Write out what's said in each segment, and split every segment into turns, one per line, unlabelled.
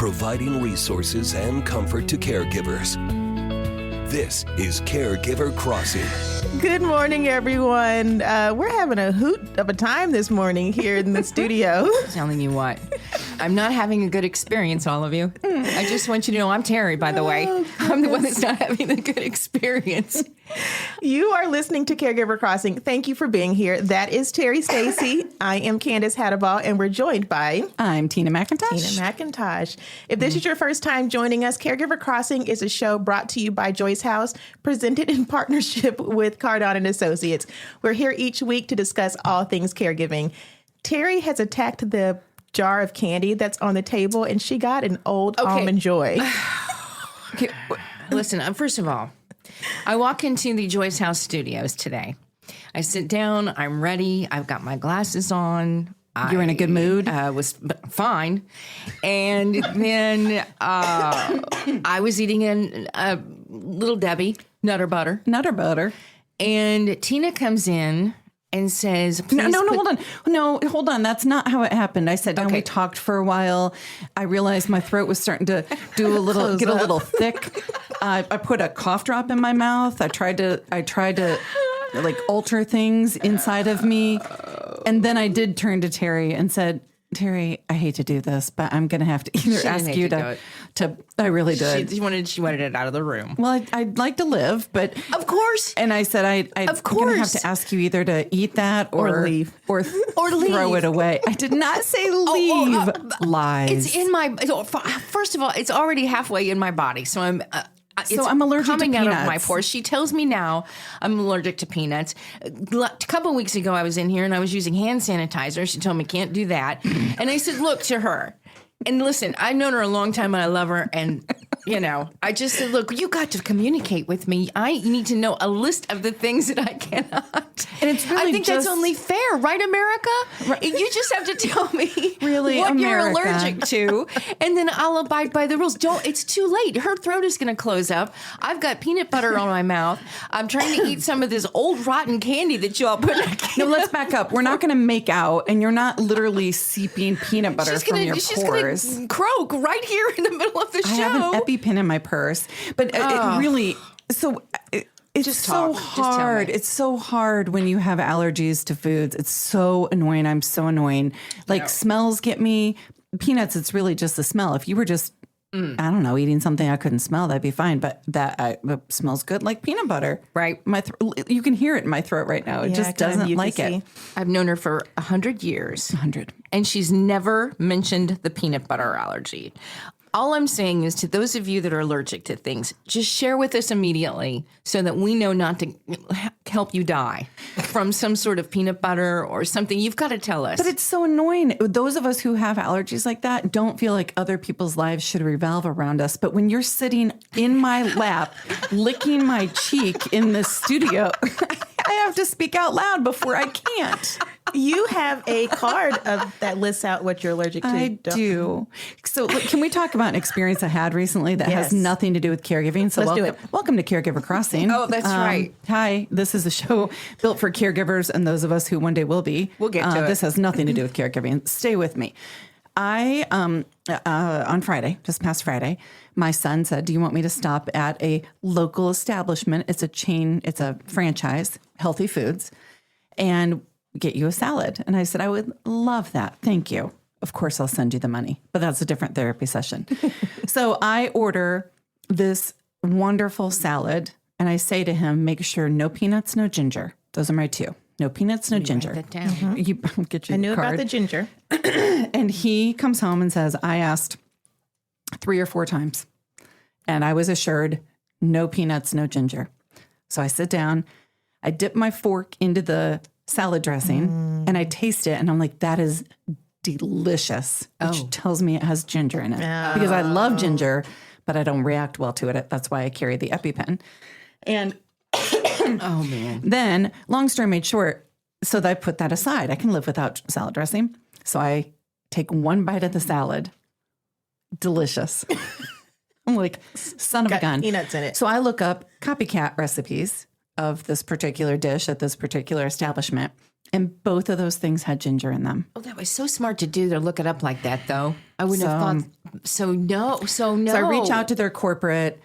providing resources and comfort to caregivers. This is Caregiver Crossing.
Good morning, everyone. We're having a hoot of a time this morning here in the studio.
Telling you what, I'm not having a good experience, all of you. I just want you to know I'm Terry, by the way. I'm the one that's not having a good experience.
You are listening to Caregiver Crossing. Thank you for being here. That is Terry Stacy. I am Candace Hadaball, and we're joined by...
I'm Tina McIntosh.
Tina McIntosh. If this is your first time joining us, Caregiver Crossing is a show brought to you by Joyce House, presented in partnership with Cardon and Associates. We're here each week to discuss all things caregiving. Terry has attacked the jar of candy that's on the table, and she got an old Almond Joy.
Okay, listen, first of all, I walk into the Joyce House studios today. I sit down, I'm ready, I've got my glasses on.
You're in a good mood?
Was fine. And then I was eating a Little Debbie, Nutter Butter.
Nutter Butter.
And Tina comes in and says,
No, hold on. That's not how it happened. I sat down, we talked for a while. I realized my throat was starting to get a little thick. I put a cough drop in my mouth. I tried to like alter things inside of me. And then I did turn to Terry and said, Terry, I hate to do this, but I'm going to have to either ask you to I really did.
She wanted it out of the room.
Well, I'd like to live, but
of course.
And I said, I'm going to have to ask you either to eat that or
leave
or throw it away. I did not say leave. Lies.
It's in my, first of all, it's already halfway in my body. So I'm allergic to peanuts. Out of my pores. She tells me now I'm allergic to peanuts. A couple of weeks ago, I was in here and I was using hand sanitizer. She told me can't do that. And I said, look to her. And listen, I've known her a long time and I love her. And, I just said, look, you got to communicate with me. I need to know a list of the things that I cannot.
And it's really
I think that's only fair, right, America? Right. You just have to tell me
really,
what
America.
You're allergic to, and then I'll abide by the rules. It's too late. Her throat is going to close up. I've got peanut butter on my mouth. I'm trying to eat some of this old rotten candy that you all put in a can.
No, let's back up. We're not going to make out, and you're not literally seeping peanut butter from your pores.
She's going to croak right here in the middle of the show.
I have an EpiPen in my purse, but it really, it's just so hard. It's so hard when you have allergies to foods. It's so annoying. I'm so annoying. Like smells get me. Peanuts, it's really just the smell. If you were just, I don't know, eating something I couldn't smell, that'd be fine. But that smells good like peanut butter.
Right.
You can hear it in my throat right now. It just doesn't like it.
I've known her for 100 years.
100.
And she's never mentioned the peanut butter allergy. All I'm saying is to those of you that are allergic to things, just share with us immediately so that we know not to help you die from some sort of peanut butter or something. You've got to tell us.
But it's so annoying. Those of us who have allergies like that don't feel like other people's lives should revolve around us. But when you're sitting in my lap, licking my cheek in the studio, I have to speak out loud before I can't.
You have a card that lists out what you're allergic to.
I do. So can we talk about an experience I had recently that has nothing to do with caregiving? So
Let's do it.
Welcome to Caregiver Crossing.
Oh, that's right.
Hi, this is a show built for caregivers and those of us who one day will be.
We'll get to it.
This has nothing to do with caregiving. Stay with me. I, on Friday, just past Friday, my son said, do you want me to stop at a local establishment? It's a chain, it's a franchise, Healthy Foods, and get you a salad. And I said, I would love that. Thank you. Of course, I'll send you the money, but that's a different therapy session. So I order this wonderful salad and I say to him, make sure no peanuts, no ginger. Those are my two. No peanuts, no ginger.
Write that down.
You get your
I knew
card.
about the ginger.
And he comes home and says, I asked 3 or 4 times and I was assured no peanuts, no ginger. So I sit down, I dip my fork into the salad dressing and I taste it and I'm like, that is delicious, which tells me it has ginger in it because I love ginger, but I don't react well to it. That's why I carry the EpiPen. And
oh man.
Then long story made short, so that I put that aside. I can live without salad dressing. So I take one bite of the salad. Delicious. I'm like, son of a gun.
Peanuts in it.
So I look up copycat recipes of this particular dish at this particular establishment. And both of those things had ginger in them.
Oh, that was so smart to do to look it up like that, though. I wouldn't have thought. So no. So
I reach out to their corporate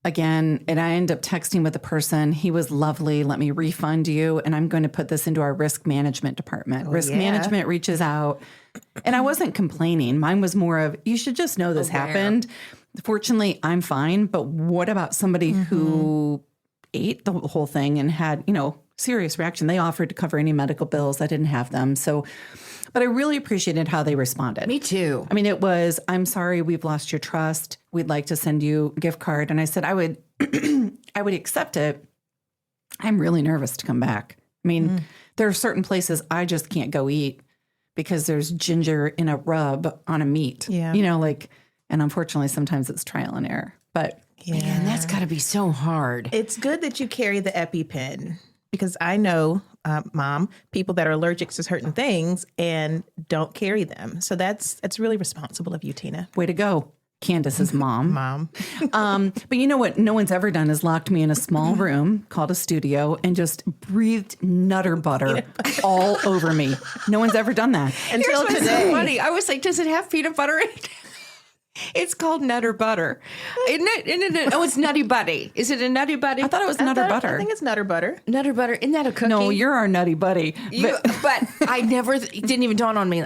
again, and I end up texting with the person. He was lovely. Let me refund you, and I'm going to put this into our risk management department. Risk management reaches out, and I wasn't complaining. Mine was more of, you should just know this happened. Fortunately, I'm fine. But what about somebody who ate the whole thing and had, serious reaction? They offered to cover any medical bills. I didn't have them. So, but I really appreciated how they responded.
Me too.
I mean, it was, I'm sorry, we've lost your trust. We'd like to send you a gift card. And I said, I would accept it. I'm really nervous to come back. I mean, there are certain places I just can't go eat because there's ginger in a rub on a meat.
Yeah.
And unfortunately, sometimes it's trial and error. But
man, that's got to be so hard.
It's good that you carry the EpiPen because I know, Mom, people that are allergic to certain things and don't carry them. So that's really responsible of you, Tina.
Way to go. Candace's mom. But you know what no one's ever done is locked me in a small room called a studio and just breathed nutter butter all over me. No one's ever done that.
Until
Here's what's
today.
so funny. I was like, does it have peanut butter in it? It's called Nutter Butter. Isn't it? Oh, it's Nutty Buddy. Is it a Nutty Buddy?
I thought it was Nutter Butter.
I think it's Nutter Butter.
Nutter Butter. Isn't that a cookie?
No, you're our Nutty Buddy.
But I never, it didn't even dawn on me.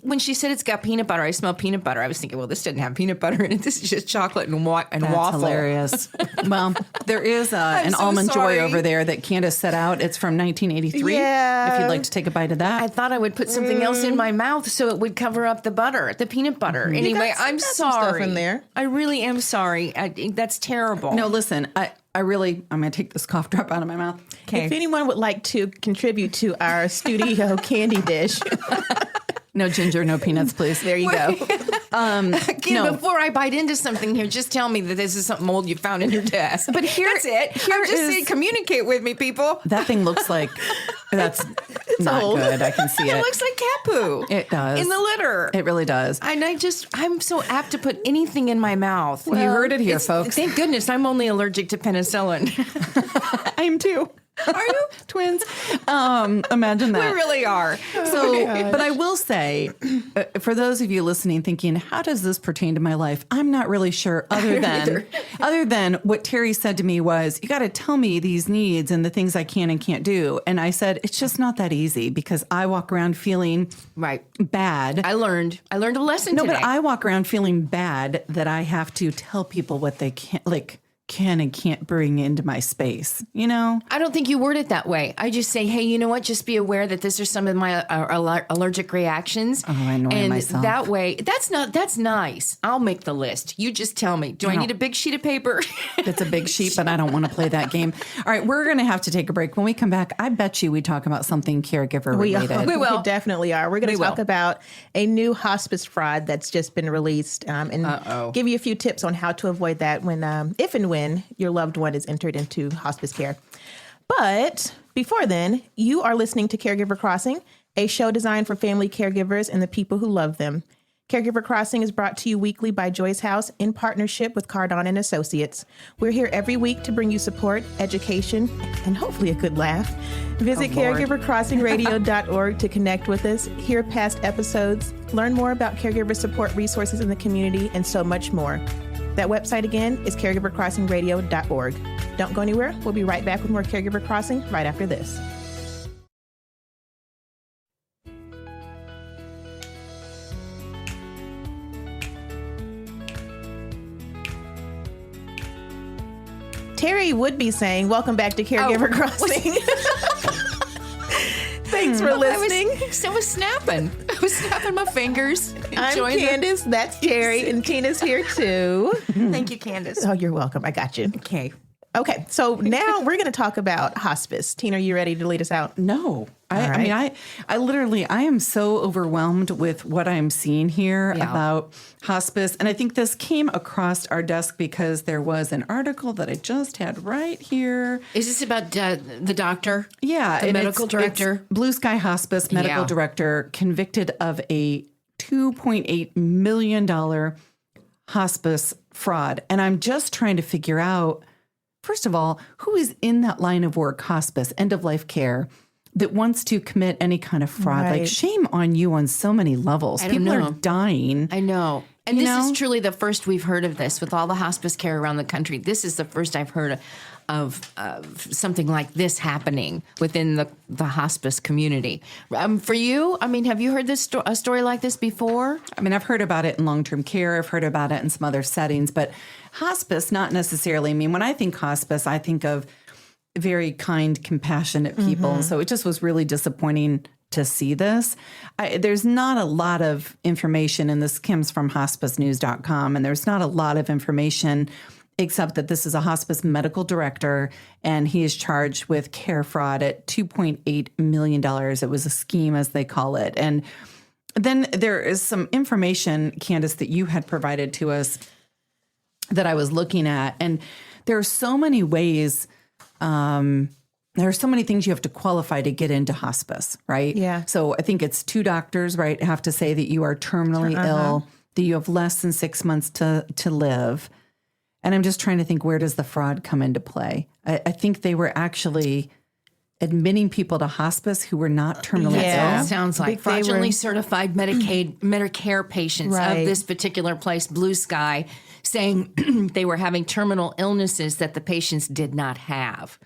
When she said it's got peanut butter, I smell peanut butter. I was thinking, well, this didn't have peanut butter in it. This is just chocolate and
That's
waffle.
hilarious. Well, there is an
so
Almond
sorry.
Joy over there that Candace set out. It's from 1983.
Yeah.
If you'd like to take a bite of that.
I thought I would put something else in my mouth so it would cover up the butter, the peanut butter. Anyway, I'm
some
sorry.
stuff in there.
I really am sorry. That's terrible.
No, listen, I'm going to take this cough drop out of my mouth.
If anyone would like to contribute to our studio candy dish,
No ginger, no peanuts, please.
there you go.
Again, before I bite into something here, just tell me that this is something old you found in your desk.
But
That's it. I'm just saying, communicate with me, people.
That thing looks like that's not
old.
good. I can see it.
It looks like cat poo.
It does.
In the litter.
It really does.
And I'm so apt to put anything in my mouth.
You heard it here, folks.
Thank goodness I'm only allergic to penicillin.
I am too.
Are you?
Twins. Imagine that.
We really are.
So, but I will say, for those of you listening, thinking, how does this pertain to my life? I'm not really sure. Other than what Terry said to me was, you got to tell me these needs and the things I can and can't do. And I said, it's just not that easy because I walk around feeling bad.
I learned a lesson today.
But I walk around feeling bad that I have to tell people what they can and can't bring into my space,
I don't think you word it that way. I just say, hey, you know what? Just be aware that these are some of my allergic reactions.
Oh, I annoy myself.
That way, that's nice. I'll make the list. You just tell me. Do I need a big sheet of paper?
It's a big sheet, but I don't want to play that game. All right, we're going to have to take a break. When we come back, I bet you we talk about something caregiver related.
We definitely are. We're going to talk about a new hospice fraud that's just been released and give you a few tips on how to avoid that if and when your loved one is entered into hospice care. But before then, you are listening to Caregiver Crossing, a show designed for family caregivers and the people who love them. Caregiver Crossing is brought to you weekly by Joyce House in partnership with Cardon and Associates. We're here every week to bring you support, education, and hopefully a good laugh. Visit caregivercrossingradio.org to connect with us, hear past episodes, learn more about caregiver support resources in the community, and so much more. That website again is caregivercrossingradio.org. Don't go anywhere. We'll be right back with more Caregiver Crossing right after this. Terry would be saying, welcome back to Caregiver Crossing. Thanks for listening.
I was snapping. I was snapping my fingers.
I'm Candace. That's Terry. And Tina's here too.
Thank you, Candace.
Oh, you're welcome. I got you. Okay. So now we're going to talk about hospice. Tina, are you ready to lead us out?
No. I mean, I literally, I am so overwhelmed with what I'm seeing here about hospice. And I think this came across our desk because there was an article that I just had right here.
Is this about the doctor?
Yeah.
The medical director?
It's Blue Sky Hospice medical director convicted of a $2.8 million hospice fraud. And I'm just trying to figure out, first of all, who is in that line of work, hospice, end of life care, that wants to commit any kind of fraud?
Right.
Like, shame on you on so many levels. People are dying.
I know. And this is truly the first we've heard of this with all the hospice care around the country. This is the first I've heard of something like this happening within the hospice community. For you, I mean, have you heard a story like this before?
I mean, I've heard about it in long-term care. I've heard about it in some other settings, but hospice, not necessarily. I mean, when I think hospice, I think of very kind, compassionate people. Mm-hmm. So it just was really disappointing to see this. There's not a lot of information, and this comes from hospicenews.com, and there's not a lot of information except that this is a hospice medical director, and he is charged with care fraud at $2.8 million. It was a scheme, as they call it. And then there is some information, Candace, that you had provided to us that I was looking at. And there are so many ways, there are so many things you have to qualify to get into hospice, right?
Yeah.
So I think it's 2 doctors, right, have to say that you are terminally ill, that you have less than 6 months to live. And I'm just trying to think, where does the fraud come into play? I think they were actually admitting people to hospice who were not terminally ill.
Sounds like fraudulently certified Medicare patients of this particular place, Blue Sky, saying they were having terminal illnesses that the patients did not have.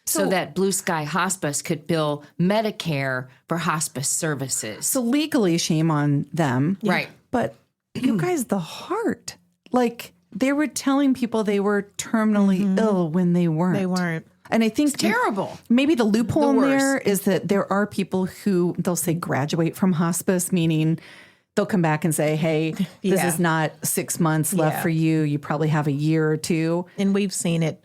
So that Blue Sky Hospice could bill Medicare for hospice services.
So legally, shame on them.
Right.
But you guys, the heart, like, they were telling people they were terminally ill when they weren't.
They weren't.
And I think
it's terrible.
Maybe the loophole in there is that there are people who, they'll say graduate from hospice, meaning they'll come back and say, hey, this is not 6 months left for you. You probably have a year or 2.
And we've seen it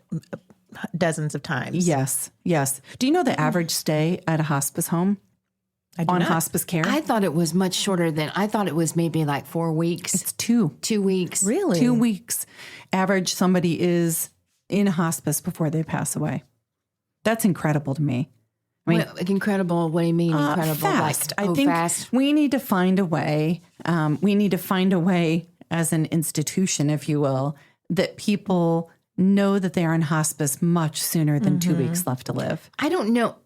dozens of times.
Yes, yes. Do you know the average stay at a hospice home? On hospice care?
I thought it was much shorter I thought it was maybe like 4 weeks.
It's 2.
2 weeks.
Really?
2 weeks. Average somebody is in hospice before they pass away. That's incredible to me. I mean,
incredible. What do you mean incredible?
Fast.
Like,
I think
fast.
we need to find a way. We need to find a way as an institution, if you will, that people know that they are in hospice much sooner than 2 weeks left to live.
I don't know,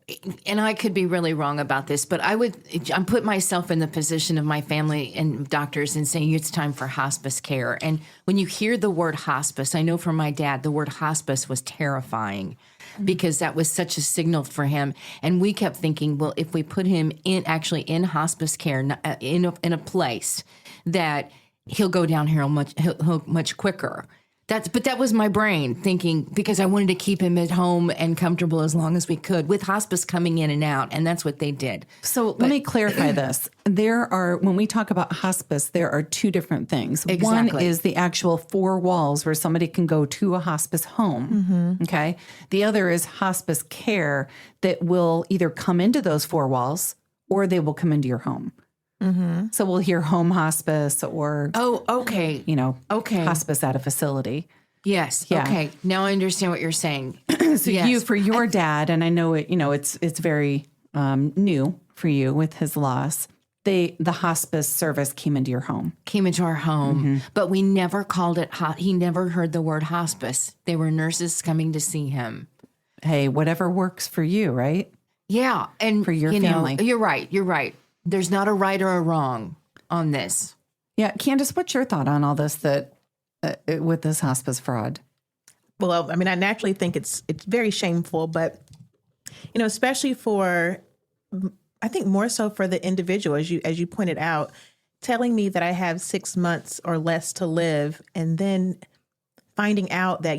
and I could be really wrong about this, but I'm put myself in the position of my family and doctors and saying it's time for hospice care. And when you hear the word hospice, I know from my dad, the word hospice was terrifying because that was such a signal for him. And we kept thinking, well, if we put him in hospice care, in a place that he'll go downhill much quicker. But that was my brain thinking, because I wanted to keep him at home and comfortable as long as we could, with hospice coming in and out, and that's what they did.
So let me clarify this. When we talk about hospice, there are 2 different things.
Exactly.
One is the actual 4 walls where somebody can go to a hospice home. Okay. The other is hospice care that will either come into those 4 walls or they will come into your home. So we'll hear home hospice or hospice at a facility.
Yes. Yeah. Okay. Now I understand what you're saying.
So for your dad, and I know it, it's very new for you with his loss. The hospice service came into your home.
Came into our home, but we never called it. He never heard the word hospice. They were nurses coming to see him.
Hey, whatever works for you, right?
Yeah, and
for your family.
You're right. There's not a right or a wrong on this.
Yeah. Candace, what's your thought on all this with this hospice fraud?
Well, I mean, I naturally think it's very shameful, but, especially I think more so for the individual, as you pointed out, telling me that I have 6 months or less to live and then finding out that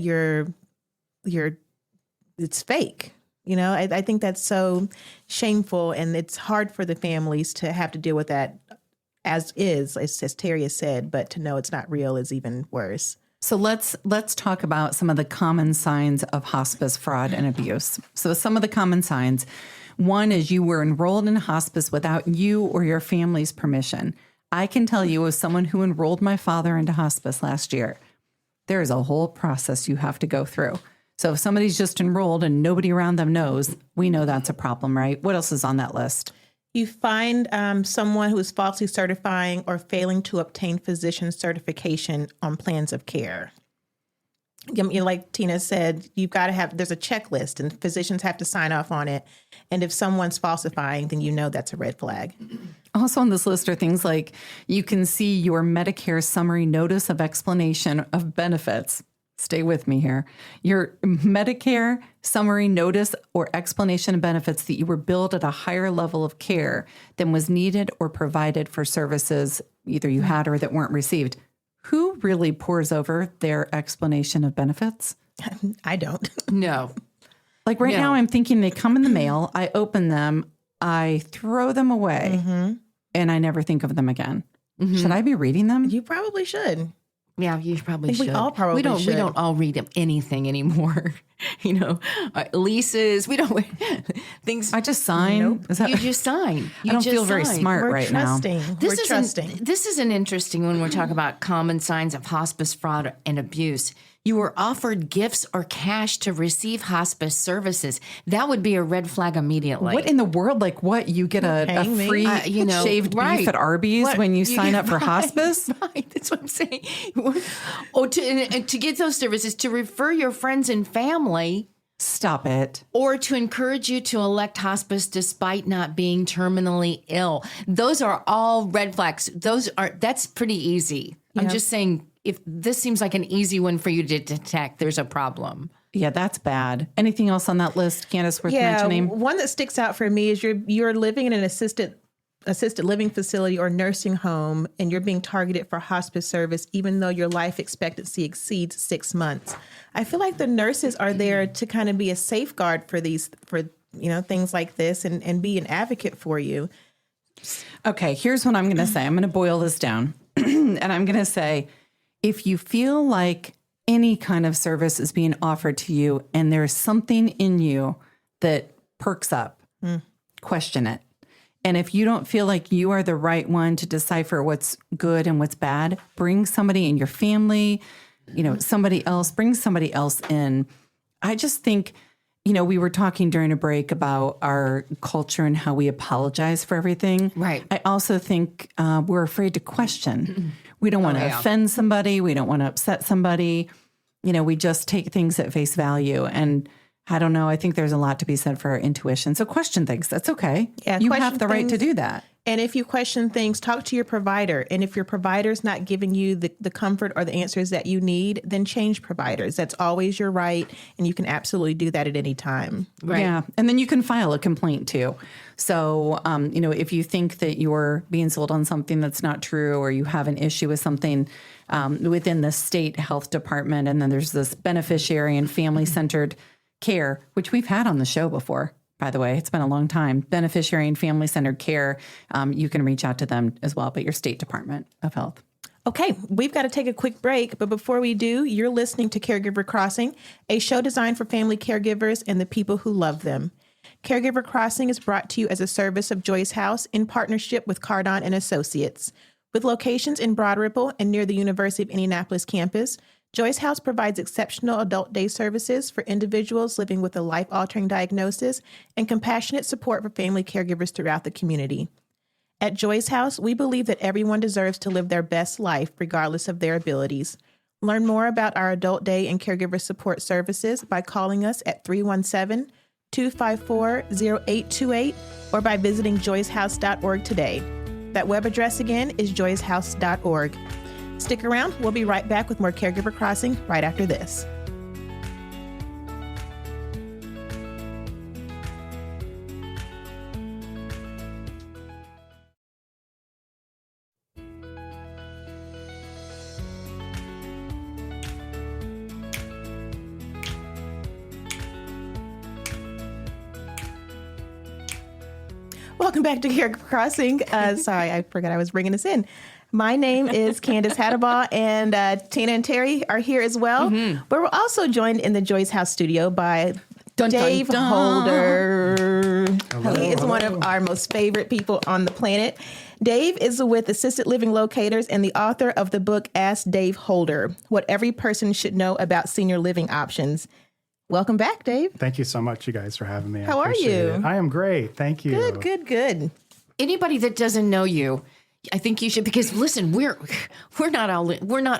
it's fake. I think that's so shameful, and it's hard for the families to have to deal with that as Terry has said, but to know it's not real is even worse.
So let's talk about some of the common signs of hospice fraud and abuse. So some of the common signs. One is you were enrolled in hospice without you or your family's permission. I can tell you, as someone who enrolled my father into hospice last year, there is a whole process you have to go through. So if somebody's just enrolled and nobody around them knows, we know that's a problem, right? What else is on that list?
You find someone who is falsely certifying or failing to obtain physician certification on plans of care. Like Tina said, there's a checklist and physicians have to sign off on it. And if someone's falsifying, then that's a red flag.
Also on this list are things like you can see your Medicare summary notice of explanation of benefits. Stay with me here. Your Medicare summary notice or explanation of benefits that you were billed at a higher level of care than was needed or provided for services either you had or that weren't received. Who really pores over their explanation of benefits?
I don't.
No.
Like right now, I'm thinking they come in the mail, I open them, I throw them away, and I never think of them again. Should I be reading them?
You probably should.
Yeah, you probably should.
We all probably should.
We don't all read anything anymore. Leases. We don't things.
I just sign.
Nope.
You just sign.
I don't feel very smart right now.
We're trusting.
This is an interesting when we're talking about common signs of hospice fraud and abuse. You were offered gifts or cash to receive hospice services. That would be a red flag immediately.
What in the world? Like what? You get a free shaved beef at Arby's when you sign up for hospice?
Right. That's what I'm saying. Or to get those services, to refer your friends and family.
Stop it.
Or to encourage you to elect hospice despite not being terminally ill. Those are all red flags. That's pretty easy. Yeah. I'm just saying, if this seems like an easy one for you to detect, there's a problem.
Yeah, that's bad. Anything else on that list, Candace, worth mentioning?
One that sticks out for me is you're living in an assisted living facility or nursing home, and you're being targeted for hospice service, even though your life expectancy exceeds 6 months. I feel like the nurses are there to kind of be a safeguard for things like this and be an advocate for you.
Okay, here's what I'm going to say. I'm going to boil this down, and I'm going to say, if you feel like any kind of service is being offered to you and there's something in you that perks up, question it. And if you don't feel like you are the right one to decipher what's good and what's bad, bring somebody in your family, bring somebody else in. I just think, we were talking during a break about our culture and how we apologize for everything.
Right.
I also think we're afraid to question. We don't want to offend somebody. We don't want to upset somebody. We just take things at face value. And I don't know. I think there's a lot to be said for our intuition. So question things. That's okay.
Yeah,
you have the right to do that.
And if you question things, talk to your provider. And if your provider's not giving you the comfort or the answers that you need, then change providers. That's always your right. And you can absolutely do that at any time.
Right.
Yeah. And then you can file a complaint too. So, if you think that you're being sold on something that's not true, or you have an issue with something within the state health department, and then there's this beneficiary and family-centered care, which we've had on the show before. By the way, it's been a long time. Beneficiary and family-centered care, you can reach out to them as well, but your state Department of Health.
Okay, we've got to take a quick break, but before we do, you're listening to Caregiver Crossing, a show designed for family caregivers and the people who love them. Caregiver Crossing is brought to you as a service of Joyce House in partnership with Cardon and Associates. With locations in Broad Ripple and near the University of Indianapolis campus, Joyce House provides exceptional adult day services for individuals living with a life-altering diagnosis and compassionate support for family caregivers throughout the community. At Joyce House, we believe that everyone deserves to live their best life regardless of their abilities. Learn more about our adult day and caregiver support services by calling us at 317-254-0828 or by visiting joycehouse.org today. That web address again is joycehouse.org. Stick around. We'll be right back with more Caregiver Crossing right after this. Welcome back to Caregiver Crossing. Sorry, I forgot I was bringing us in. My name is Candace Hattabaugh, and Tina and Terry are here as well. Mm-hmm. But we're also joined in the Joyce House studio by Dave Holder. Hello. He is one of our most favorite people on the planet. Dave is with Assisted Living Locators and the author of the book Ask Dave Holder, What Every Person Should Know About Senior Living Options. Welcome back, Dave.
Thank you so much, you guys, for having me.
How are you?
I am great. Thank you.
Good.
Anybody that doesn't know you, I think you should, because listen, we're not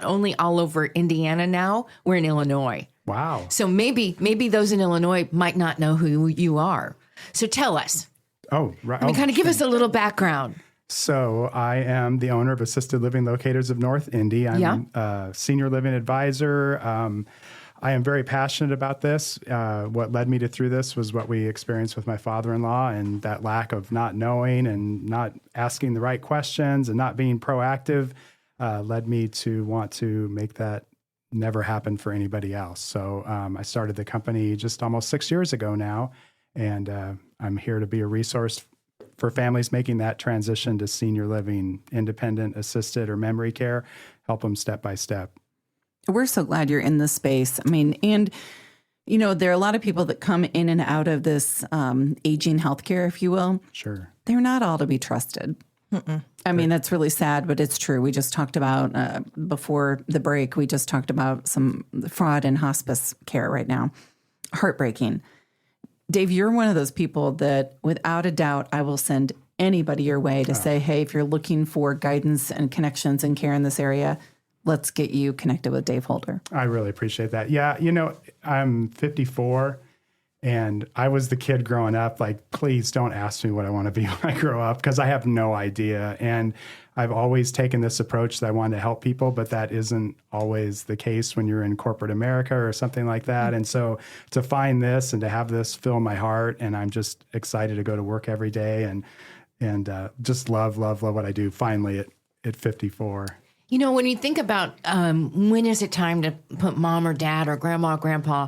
only all over Indiana now, we're in Illinois.
Wow.
So maybe those in Illinois might not know who you are. So tell us.
Oh, right.
I mean, kind of give us a little background.
So I am the owner of Assisted Living Locators of North Indy. I'm a senior living advisor. I am very passionate about this. What led me through this was what we experienced with my father-in-law, and that lack of not knowing and not asking the right questions and not being proactive led me to want to make that never happen for anybody else. So I started the company just almost 6 years ago now, and I'm here to be a resource for families making that transition to senior living, independent, assisted, or memory care, help them step by step.
We're so glad you're in this space. I mean, and, there are a lot of people that come in and out of this aging healthcare, if you will.
Sure.
They're not all to be trusted. I mean, that's really sad, but it's true. We just talked about, before the break, we just talked about some fraud in hospice care right now. Heartbreaking. Dave, you're one of those people that without a doubt, I will send anybody your way to say, hey, if you're looking for guidance and connections and care in this area, let's get you connected with Dave Holder.
I really appreciate that. Yeah, I'm 54 and I was the kid growing up, like, please don't ask me what I want to be when I grow up, because I have no idea. And I've always taken this approach that I want to help people, but that isn't always the case when you're in corporate America or something like that. And so to find this and to have this fill my heart, and I'm just excited to go to work every day and just love what I do finally at 54.
When you think about when is it time to put mom or dad or grandma or grandpa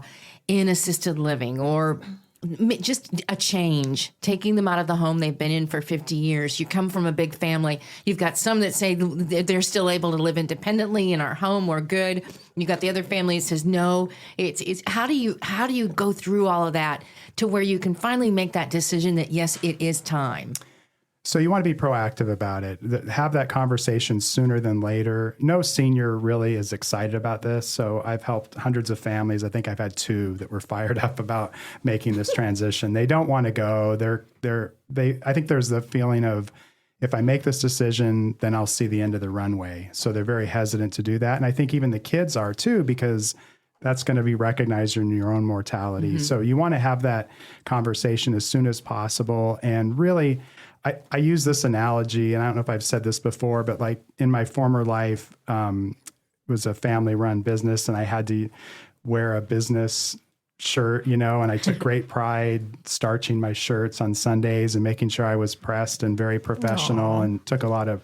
in assisted living, or just a change, taking them out of the home they've been in for 50 years. You come from a big family. You've got some that say they're still able to live independently in our home. We're good. You got the other family that says no. It's how do you go through all of that to where you can finally make that decision that yes, it is time.
So you want to be proactive about it. Have that conversation sooner than later. No senior really is excited about this. So I've helped hundreds of families. I think I've had 2 that were fired up about making this transition. They don't want to go. I think there's the feeling of, if I make this decision, then I'll see the end of the runway. So they're very hesitant to do that. And I think even the kids are too, because that's going to be recognized in your own mortality. Mm-hmm. So you want to have that conversation as soon as possible. And really, I use this analogy, and I don't know if I've said this before, but like in my former life, it was a family-run business, and I had to wear a business shirt, and I took great pride starching my shirts on Sundays and making sure I was pressed and very professional. Aww. And took a lot of,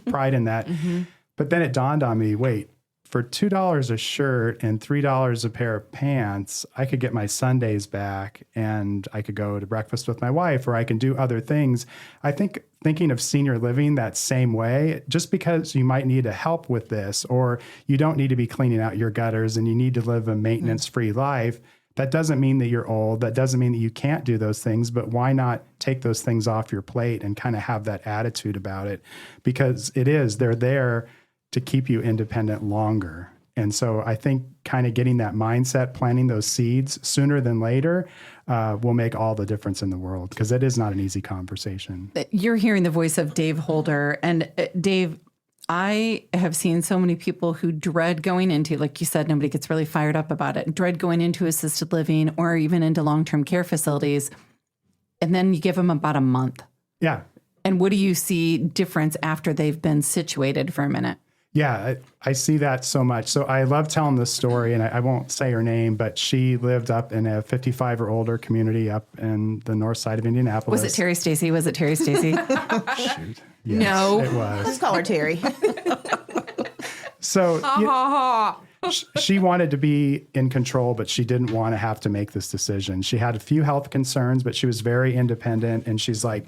pride in that. Mm-hmm. But then it dawned on me, wait, for $2 a shirt and $3 a pair of pants, I could get my Sundays back, and I could go to breakfast with my wife, or I can do other things. I think thinking of senior living that same way, just because you might need help with this, or you don't need to be cleaning out your gutters and you need to live a maintenance-free life, that doesn't mean that you're old. That doesn't mean that you can't do those things, but why not take those things off your plate and kind of have that attitude about it? Because they're there to keep you independent longer. And so I think kind of getting that mindset, planting those seeds sooner than later will make all the difference in the world, because it is not an easy conversation.
You're hearing the voice of Dave Holder. And Dave, I have seen so many people who dread going into, like you said, nobody gets really fired up about it, dread going into assisted living or even into long-term care facilities. And then you give them about a month.
Yeah.
And what do you see difference after they've been situated for a minute?
Yeah, I see that so much. So I love telling this story, and I won't say her name, but she lived up in a 55 or older community up in the north side of Indianapolis.
Was it Terry Stacy?
Shoot. Yes,
no.
It was.
Let's call her Terry.
So she wanted to be in control, but she didn't want to have to make this decision. She had a few health concerns, but she was very independent, and she's like,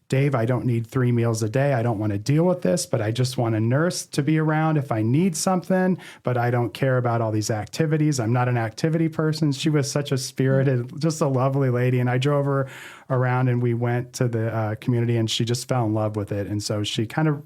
Dave, I don't need 3 meals a day. I don't want to deal with this, but I just want a nurse to be around if I need something, but I don't care about all these activities. I'm not an activity person. She was such a spirited, just a lovely lady. And I drove her around, and we went to the community, and she just fell in love with it. And so she kind of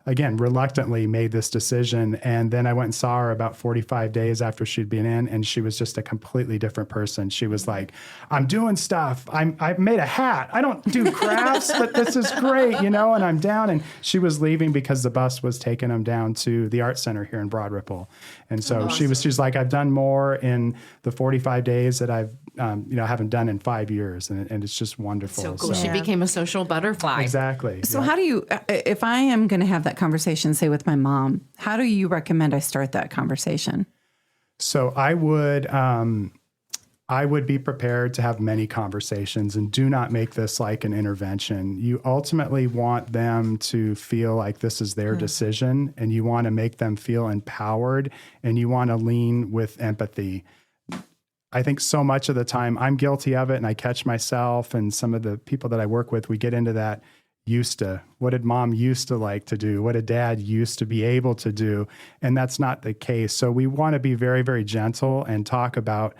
again, reluctantly made this decision. And then I went and saw her about 45 days after she'd been in, and she was just a completely different person. She was like, I'm doing stuff. I've made a hat. I don't do crafts, but this is great, and I'm down. And she was leaving because the bus was taking them down to the art center here in Broad Ripple. And so she's like, I've done more in the 45 days that I've, haven't done in 5 years. And it's just wonderful.
So cool. She became a social butterfly.
Exactly.
So how do you, if I am going to have that conversation, say with my mom, how do you recommend I start that conversation?
So I would be prepared to have many conversations, and do not make this like an intervention. You ultimately want them to feel like this is their decision, and you want to make them feel empowered, and you want to lean with empathy. I think so much of the time I'm guilty of it, and I catch myself and some of the people that I work with, we get into that used to. What did mom used to like to do? What did dad used to be able to do? And that's not the case. So we want to be very, very gentle and talk about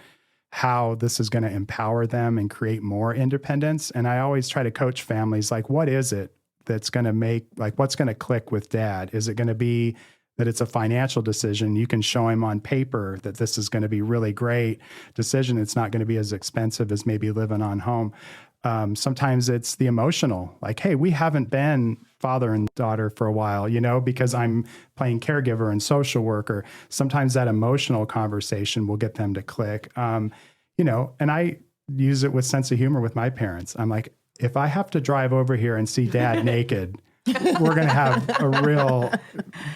how this is going to empower them and create more independence. And I always try to coach families, like, what is it that's going to make, like, what's going to click with dad? Is it going to be that it's a financial decision? You can show him on paper that this is going to be really great decision. It's not going to be as expensive as maybe living on home. Sometimes it's the emotional, like, hey, we haven't been father and daughter for a while, because I'm playing caregiver and social worker. Sometimes that emotional conversation will get them to click, and I use it with sense of humor with my parents. I'm like, if I have to drive over here and see dad naked, we're going to have a real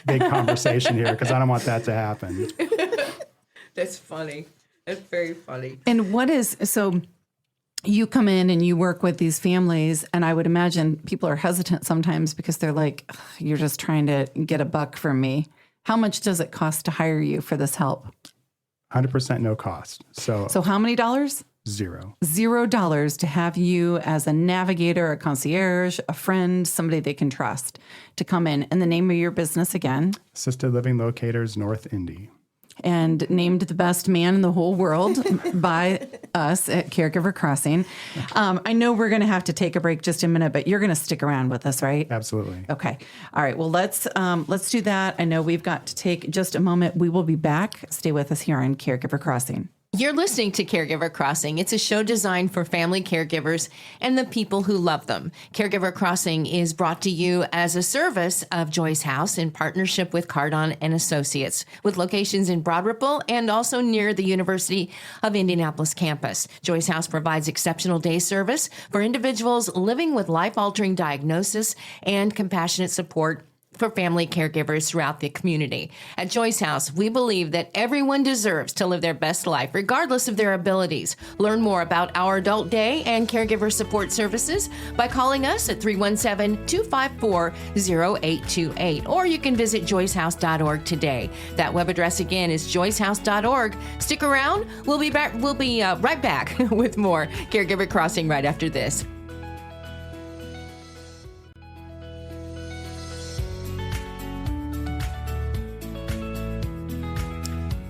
big conversation here, because I don't want that to happen.
That's funny. That's very funny.
And so you come in and you work with these families, and I would imagine people are hesitant sometimes because they're like, you're just trying to get a buck from me. How much does it cost to hire you for this help?
100% no cost. So
how many dollars? $0 to have you as a navigator, a concierge, a friend, somebody they can trust to come in. And the name of your business again?
Assisted Living Locators, North Indy.
And named the best man in the whole world by us at Caregiver Crossing. I know we're going to have to take a break just a minute, but you're going to stick around with us, right?
Absolutely.
Okay. All right. Well, let's do that. I know we've got to take just a moment. We will be back. Stay with us here on Caregiver Crossing.
You're listening to Caregiver Crossing. It's a show designed for family caregivers and the people who love them. Caregiver Crossing is brought to you as a service of Joyce House in partnership with Cardon and Associates, with locations in Broad Ripple and also near the University of Indianapolis campus. Joyce House provides exceptional day service for individuals living with life-altering diagnosis and compassionate support for family caregivers throughout the community. At Joyce House, we believe that everyone deserves to live their best life, regardless of their abilities. Learn more about our adult day and caregiver support services by calling us at 317-254-0828, or you can visit joycehouse.org today. That web address again is joycehouse.org. Stick around. We'll be back. We'll be right back with more Caregiver Crossing right after this.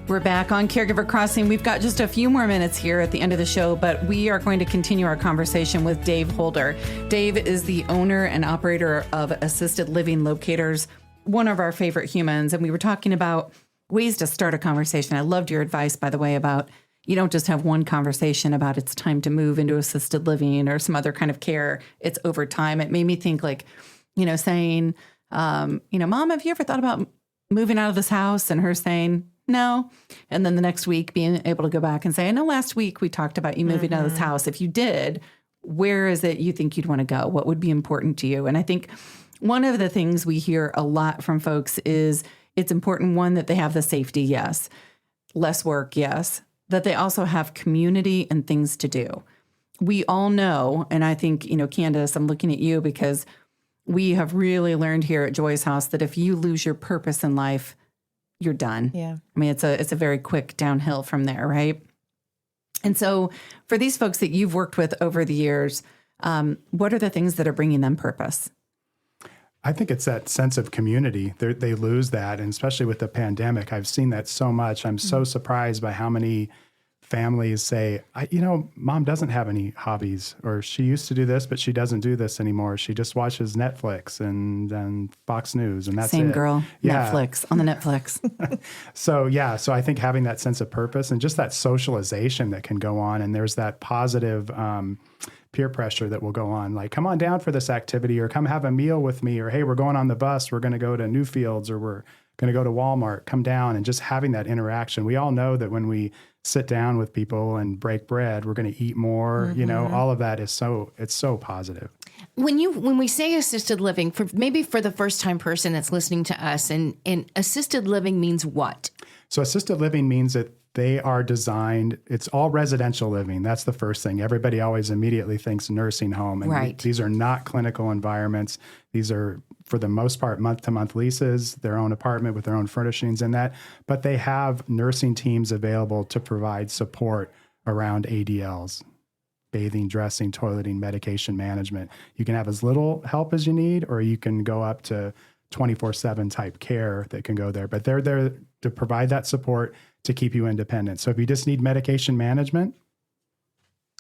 We're back on Caregiver Crossing. We've got just a few more minutes here at the end of the show, but we are going to continue our conversation with Dave Holder. Dave is the owner and operator of Assisted Living Locators, one of our favorite humans. And we were talking about ways to start a conversation. I loved your advice, by the way, about you don't just have one conversation about it's time to move into assisted living or some other kind of care. It's over time. It made me think saying, Mom, have you ever thought about moving out of this house? And her saying, no. And then the next week being able to go back and say, I know last week we talked about you moving out of this house. If you did, where is it you think you'd want to go? What would be important to you? And I think one of the things we hear a lot from folks is it's important, one, that they have the safety, yes. Less work, yes. That they also have community and things to do. We all know, and I think, Candace, I'm looking at you because we have really learned here at Joy's House that if you lose your purpose in life, you're done.
Yeah.
I mean, it's a very quick downhill from there, right? And so for these folks that you've worked with over the years, what are the things that are bringing them purpose?
I think it's that sense of community. They lose that, and especially with the pandemic, I've seen that so much. I'm so surprised by how many families say, Mom doesn't have any hobbies, or she used to do this, but she doesn't do this anymore. She just watches Netflix and Fox News, and that's
Same
it.
girl,
Yeah.
Netflix, on the Netflix.
So I think having that sense of purpose and just that socialization that can go on, and there's that positive peer pressure that will go on, like, come on down for this activity, or come have a meal with me, or hey, we're going on the bus, we're going to go to Newfields, or we're going to go to Walmart, come down, and just having that interaction. We all know that when we sit down with people and break bread, we're going to eat more, all of that is it's so positive.
When we say assisted living, for the first time person that's listening to us, and assisted living means what?
So assisted living means that they are designed, it's all residential living. That's the first thing. Everybody always immediately thinks nursing home. And
right.
These are not clinical environments. These are, for the most part, month-to-month leases, their own apartment with their own furnishings and that. But they have nursing teams available to provide support around ADLs, bathing, dressing, toileting, medication management. You can have as little help as you need, or you can go up to 24/7 type care that can go there. But they're there to provide that support to keep you independent. So if you just need medication management,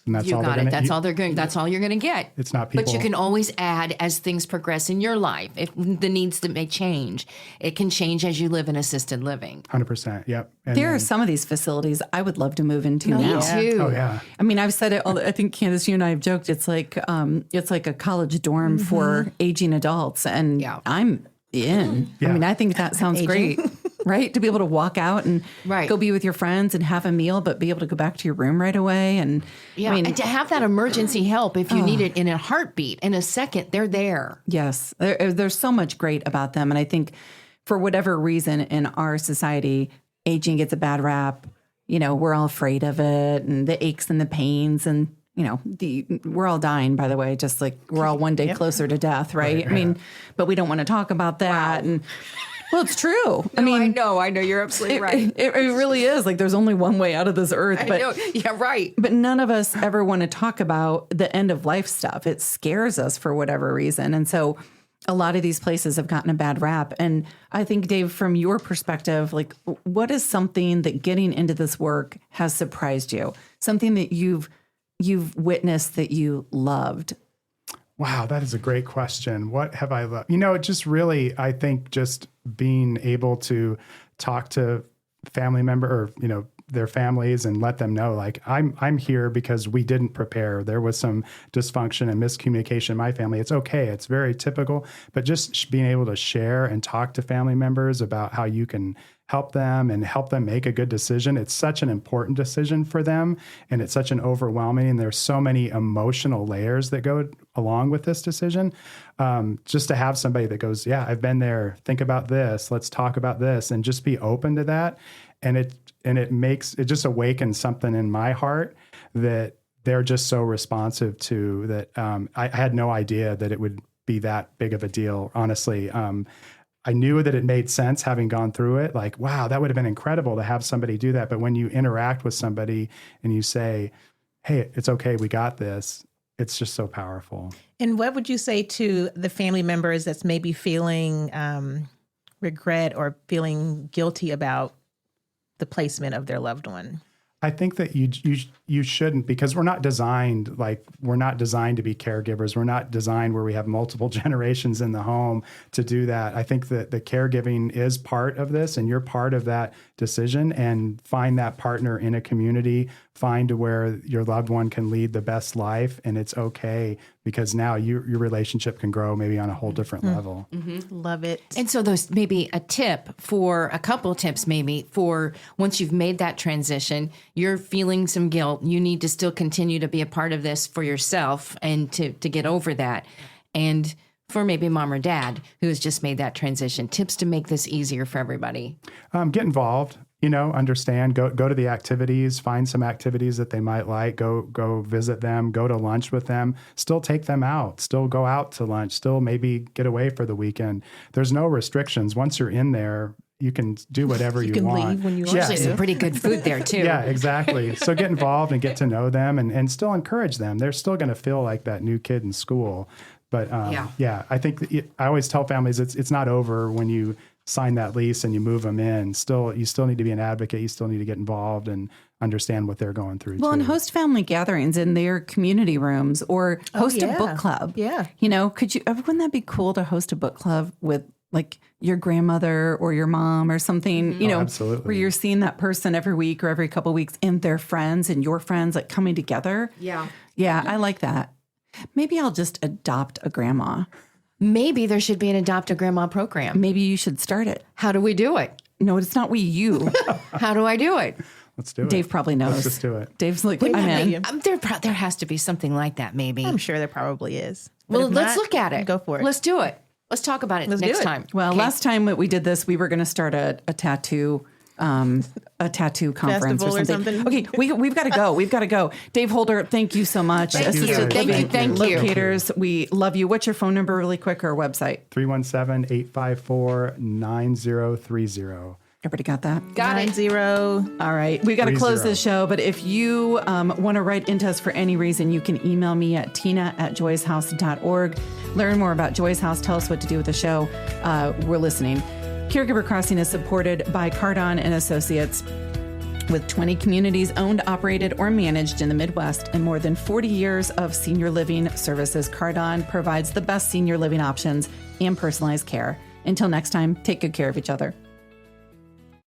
and that's
you
all
got it. That's all they're going. That's all you're going to get.
It's not people.
But you can always add as things progress in your life. If the needs that may change, it can change as you live in assisted living.
100%. Yep. And
There are some of these facilities I would love to move into now.
Me too.
Oh yeah.
I mean, I've said it. I think Candace, you and I have joked. It's like a college dorm for aging adults, and
Yeah.
I'm in.
Yeah.
I mean, I think that sounds great, right? To be able to walk out and go be with your friends and have a meal, but be able to go back to your room right away. And
Yeah,
I mean,
and to have that emergency help if you need it in a heartbeat, in a second, they're there.
yes, there's so much great about them, and I think for whatever reason in our society, aging gets a bad rap. We're all afraid of it, and the aches and the pains, and we're all dying, by the way, just like we're all one day closer to death, right? I mean, but we don't want to talk about that. Wow. And well, it's true.
I know you're absolutely right.
It really is. Like, there's only one way out of this earth.
I know. Yeah, right.
But none of us ever want to talk about the end of life stuff. It scares us for whatever reason. And so a lot of these places have gotten a bad rap. And I think, Dave, from your perspective, like, what is something that getting into this work has surprised you? Something that you've witnessed that you loved?
Wow, that is a great question. What have I loved? Just really, I think just being able to talk to family member or, their families and let them know, like, I'm here because we didn't prepare. There was some dysfunction and miscommunication in my family. It's okay. It's very typical. But just being able to share and talk to family members about how you can help them and help them make a good decision. It's such an important decision for them, and it's such an overwhelming, and there's so many emotional layers that go along with this decision. Just to have somebody that goes, yeah, I've been there. Think about this. Let's talk about this, and just be open to that. And it just awakens something in my heart that they're just so responsive to, that I had no idea that it would be that big of a deal, honestly. I knew that it made sense having gone through it. Like, wow, that would have been incredible to have somebody do that. But when you interact with somebody and you say, hey, it's okay, we got this, it's just so powerful.
And what would you say to the family members that's maybe feeling regret or feeling guilty about the placement of their loved one?
I think that you shouldn't, because we're not designed to be caregivers. We're not designed where we have multiple generations in the home to do that. I think that the caregiving is part of this, and you're part of that decision, and find that partner in a community, find where your loved one can lead the best life, and it's okay, because now your relationship can grow maybe on a whole different level.
Mm-hmm. Love it.
And so there's maybe a couple tips maybe for once you've made that transition, you're feeling some guilt. You need to still continue to be a part of this for yourself and to get over that. And for maybe mom or dad who has just made that transition, tips to make this easier for everybody.
Get involved. Understand, go to the activities, find some activities that they might like, go visit them, go to lunch with them, still take them out, still go out to lunch, still maybe get away for the weekend. There's no restrictions. Once you're in there, you can do whatever you
can
want.
leave when you want.
Usually some pretty good food there too.
Yeah, exactly. So get involved and get to know them, and still encourage them. They're still going to feel like that new kid in school. But I think I always tell families it's not over when you sign that lease and you move them in, you still need to be an advocate. You still need to get involved and understand what they're going through.
Well,
too.
and host family gatherings in their community rooms or host a book club.
Yeah.
Wouldn't that be cool to host a book club with like your grandmother or your mom or something,
absolutely.
where you're seeing that person every week or every couple of weeks and their friends and your friends like coming together.
Yeah.
Yeah, I like that. Maybe I'll just adopt a grandma.
Maybe there should be an Adopt a Grandma program.
Maybe you should start it.
How do we do it?
No, it's not you.
How do I do it?
Let's do it.
Dave probably knows.
Let's just do it.
Dave's like, I'm in.
There has to be something like that, maybe.
I'm sure there probably is. But
Well,
if
let's
not,
look at it.
Go for it.
Let's do it. Let's talk about it next time.
Well, last time that we did this, we were going to start a tattoo conference
Festival
or something.
or something.
Okay, we've got to go. We've got to go. Dave Holder, thank you so much.
Thank you,
Assisted
guys.
Living
Thank you.
Locators, we love you. What's your phone number really quick or website?
317-854-9030.
Everybody got that?
Got it.
90.
All right. We got to close
30.
this show, but if you want to write into us for any reason, you can email me at tina@joyshouse.org. Learn more about Joy's House. Tell us what to do with the show. We're listening. Caregiver Crossing is supported by Cardon and Associates. With 20 communities owned, operated, or managed in the Midwest and more than 40 years of senior living services, Cardon provides the best senior living options and personalized care. Until next time, take good care of each other.